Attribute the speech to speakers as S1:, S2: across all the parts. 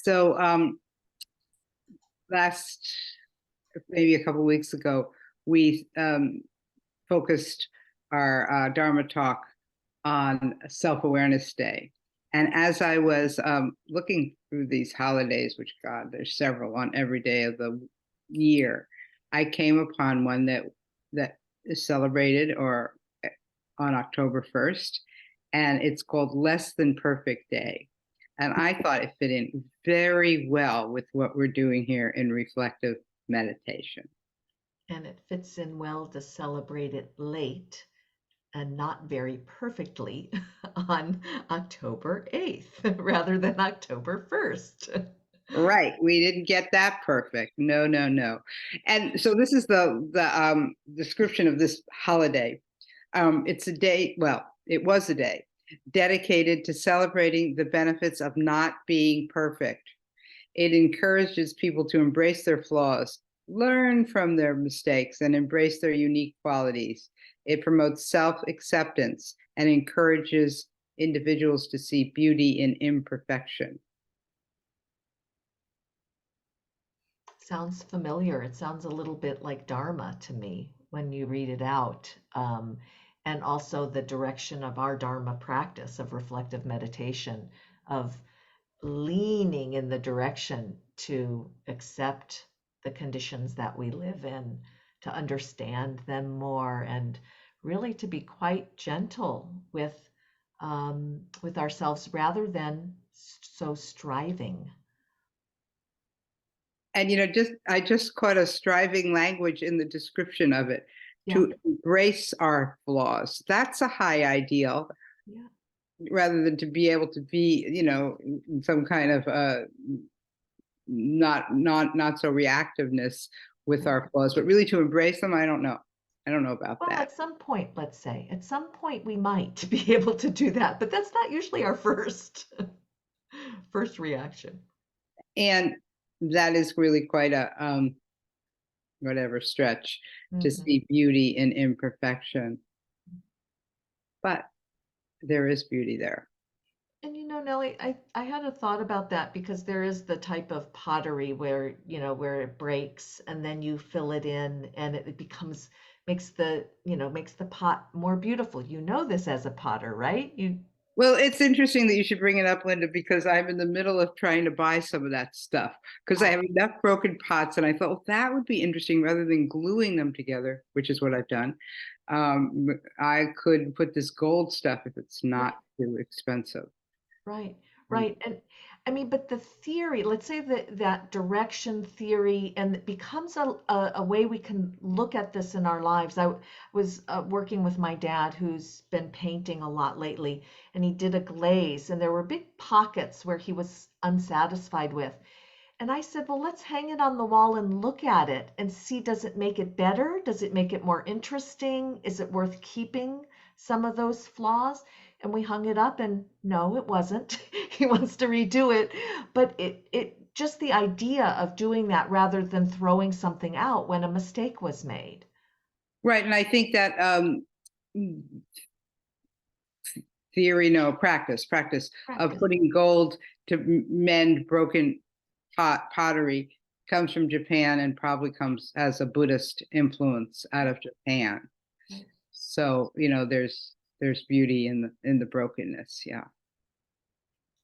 S1: So last, maybe a couple of weeks ago, we focused our Dharma talk on Self-Awareness Day. And as I was looking through these holidays, which, God, there's several on every day of the year, I came upon one that is celebrated or on October 1st, and it's called Less Than Perfect Day. And I thought it fit in very well with what we're doing here in reflective meditation.
S2: And it fits in well to celebrate it late and not very perfectly on October 8th rather than October 1st.
S1: Right. We didn't get that perfect. No, no, no. And so this is the description of this holiday. It's a day, well, it was a day dedicated to celebrating the benefits of not being perfect. It encourages people to embrace their flaws, learn from their mistakes, and embrace their unique qualities. It promotes self-acceptance and encourages individuals to see beauty in imperfection.
S2: Sounds familiar. It sounds a little bit like Dharma to me when you read it out. And also the direction of our Dharma practice of reflective meditation, of leaning in the direction to accept the conditions that we live in, to understand them more, and really to be quite gentle with ourselves rather than so striving.
S1: And I just caught a striving language in the description of it,
S2: Yeah.
S1: to embrace our flaws. That's a high ideal.
S2: Yeah.
S1: Rather than to be able to be, in some kind of not so reactiveness with our flaws, but really to embrace them. I don't know about
S2: Well,
S1: that.
S2: at some point, let's say, at some point we might be able to do that, but that's not usually our first reaction.
S1: And that is really quite a whatever stretch to see beauty in imperfection. But there is beauty there.
S2: And Nellie, I had a thought about that because there is the type of pottery where, where it breaks and then you fill it in and it becomes, makes the pot more beautiful. You know this as a potter, right?
S1: Well, it's interesting that you should bring it up, Linda, because I'm in the middle of trying to buy some of that stuff because I have enough broken pots, and I thought, well, that would be interesting rather than gluing them together, which is what I've done. I could put this gold stuff if it's not too expensive.
S2: Right, right. And I mean, but the theory, let's say that direction theory, and it becomes a way we can look at this in our lives. I was working with my dad who's been painting a lot lately, and he did a glaze, and there were big pockets where he was unsatisfied with. And I said, well, let's hang it on the wall and look at it and see, does it make it better? Does it make it more interesting? Is it worth keeping some of those flaws? And we hung it up and no, it wasn't. He wants to redo it. But it just the idea of doing that rather than throwing something out when a mistake was made.
S1: Right. And I think that theory, no, practice of putting gold to mend broken pottery comes from Japan and probably comes as a Buddhist influence out of Japan.
S2: Right.
S1: So, there's beauty in the brokenness. Yeah.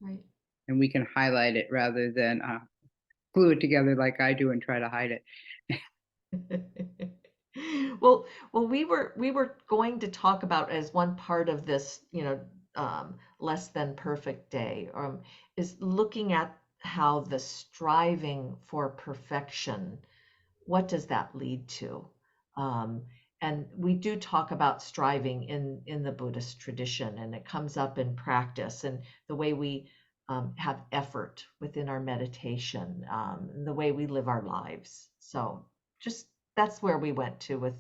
S2: Right.
S1: And we can highlight it rather than glue it together like I do and try to hide
S2: it. Well, we were going to talk about as one part of this, less than perfect day, is looking at how the striving for perfection, what does that lead to? And we do talk about striving in the Buddhist tradition, and it comes up in practice and the way we have effort within our meditation, and the way we live our lives. So just that's where we went to with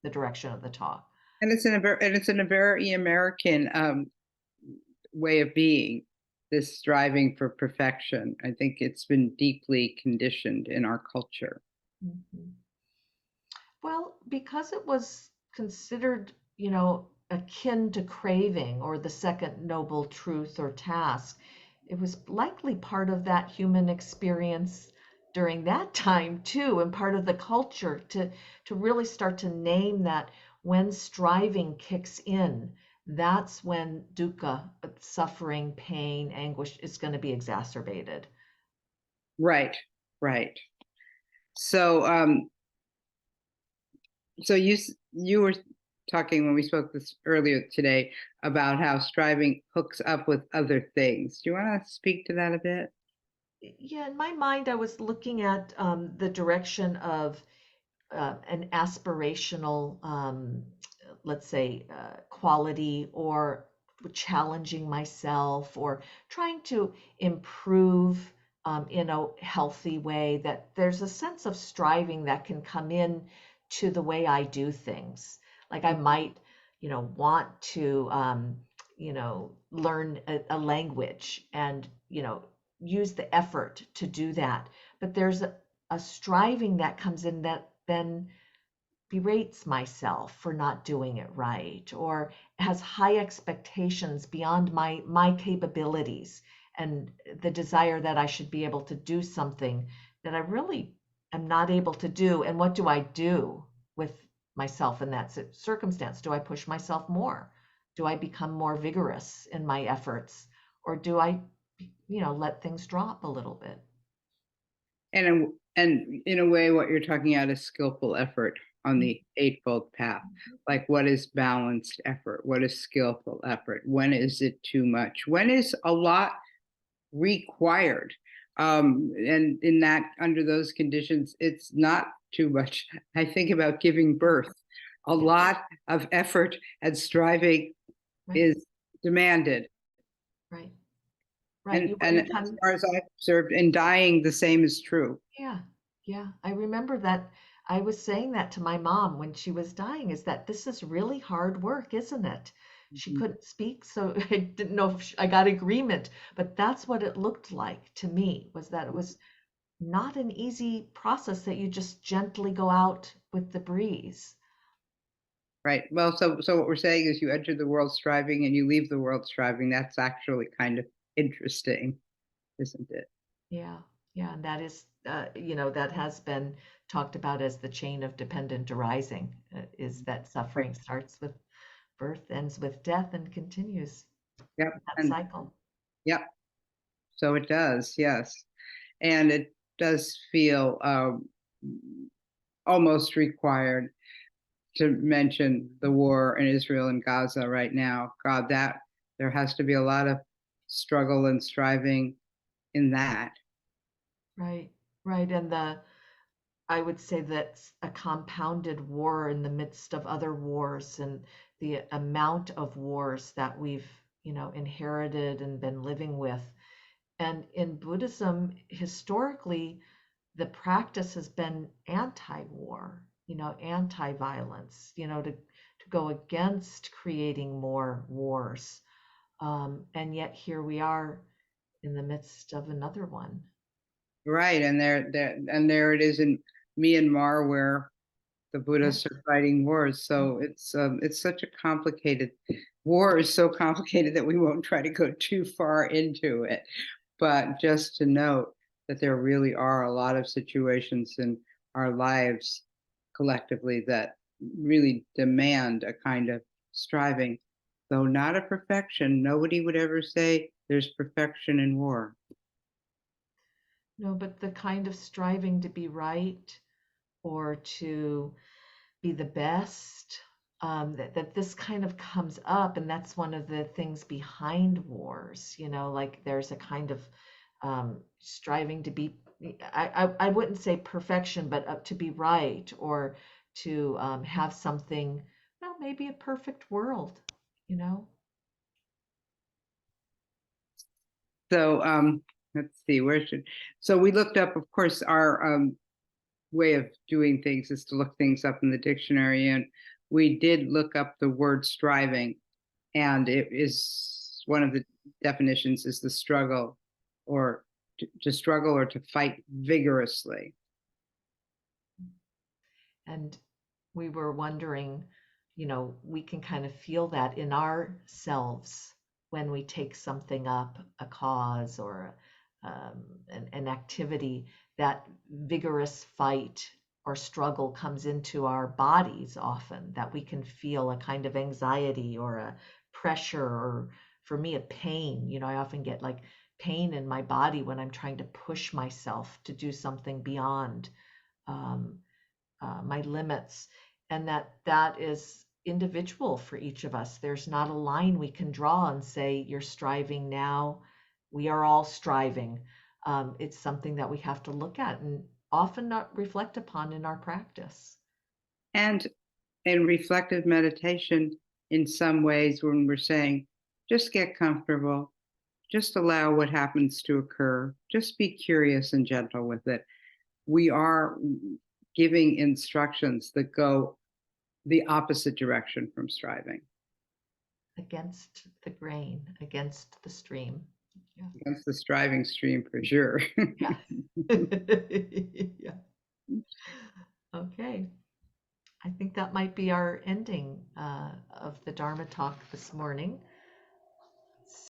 S2: the direction of the talk.
S1: And it's in a very American way of being, this striving for perfection. I think it's been deeply conditioned in our culture.
S2: Mm-hmm. Well, because it was considered, akin to craving or the second noble truth or task, it was likely part of that human experience during that time too, and part of the culture to really start to name that when striving kicks in, that's when dukkha, suffering, pain, anguish is going to be exacerbated.
S1: Right, right. So, so you were talking when we spoke this earlier today about how striving hooks up with other things. Do you want to speak to that a bit?
S2: Yeah, in my mind, I was looking at the direction of an aspirational, let's say, quality, or challenging myself, or trying to improve in a healthy way, that there's a sense of striving that can come in to the way I do things. Like I might, want to, learn a language, and, use the effort to do that. But there's a striving that comes in that then berates myself for not doing it right, or has high expectations beyond my capabilities, and the desire that I should be able to do something that I really am not able to do. And what do I do with myself in that circumstance? Do I push myself more? Do I become more vigorous in my efforts, or do I let things drop a little bit?
S1: And in a way, what you're talking about is skillful effort on the Eightfold Path. Like, what is balanced effort? What is skillful effort? When is it too much? When is a lot required? And in that, under those conditions, it's not too much. I think about giving birth. A
S2: Yeah.
S1: lot of effort and striving
S2: Right.
S1: is demanded.
S2: Right. Right.
S1: And
S2: You
S1: as
S2: come.
S1: far as I've observed, in dying, the same is true.
S2: Yeah, yeah. I remember that I was saying that to my mom when she was dying, is that this is really hard work, isn't it? She
S1: Mhm.
S2: couldn't speak, so I didn't know if I got agreement, but that's what it looked like to me, was that it was not an easy process that you just gently go out with the breeze.
S1: Right. Well, so what we're saying is you enter the world striving and you leave the world striving. That's actually kind of interesting, isn't it?
S2: Yeah, yeah, and that is, that has been talked about as the chain of dependent arising, is that
S1: Right.
S2: suffering starts with birth, ends with death, and continues
S1: Yep.
S2: that
S1: And
S2: cycle.
S1: yep. So it does, yes. And it does feel almost required to mention the war in Israel and Gaza right now. God, that there has to be a lot of struggle and striving in that.
S2: Right, right. And I would say that's a compounded war in the midst of other wars, and the amount of wars that we've, inherited and been living with. And in Buddhism, historically, the practice has been anti-war, anti-violence, to go against creating more wars. And yet here we are in the midst of another one.
S1: Right. And there it is in Myanmar where the
S2: Yeah.
S1: Buddhists are fighting wars. So it's such a complicated war is so complicated that we won't try to go too far into it. But just to note that there really are a lot of situations in our lives collectively that really demand a kind of striving, though not a perfection. Nobody would ever say there's perfection in war.
S2: No, but the kind of striving to be right, or to be the best, that this kind of comes up. And that's one of the things behind wars, like there's a kind of striving to be, I wouldn't say perfection, but to be right, or to have something, well, maybe a perfect world, you know?
S1: So let's see, so we looked up, of course, our way of doing things is to look things up in the dictionary. And we did look up the word striving, and it is one of the definitions is the struggle, or to struggle or to fight vigorously.
S2: And we were wondering, we can kind of feel that in ourselves, when we take something up, a cause or an activity, that vigorous fight or struggle comes into our bodies often, that we can feel a kind of anxiety or a pressure, or for me, a pain. You know, I often get like pain in my body when I'm trying to push myself to do something beyond um, my limits, and that is individual for each of us. There's not a line we can draw and say, you're striving now. We are all striving. It's something that we have to look at and often not reflect upon in our practice.
S1: And in reflective meditation, in some ways, when we're saying, just get comfortable, just allow what happens to occur, just be curious and gentle with it, we are giving instructions that go the opposite direction from striving.
S2: Against the grain, against the stream. Yeah.
S1: Against the striving stream, for sure.
S2: Yeah. Yeah. Okay. I think that might be our ending of the Dharma talk this morning.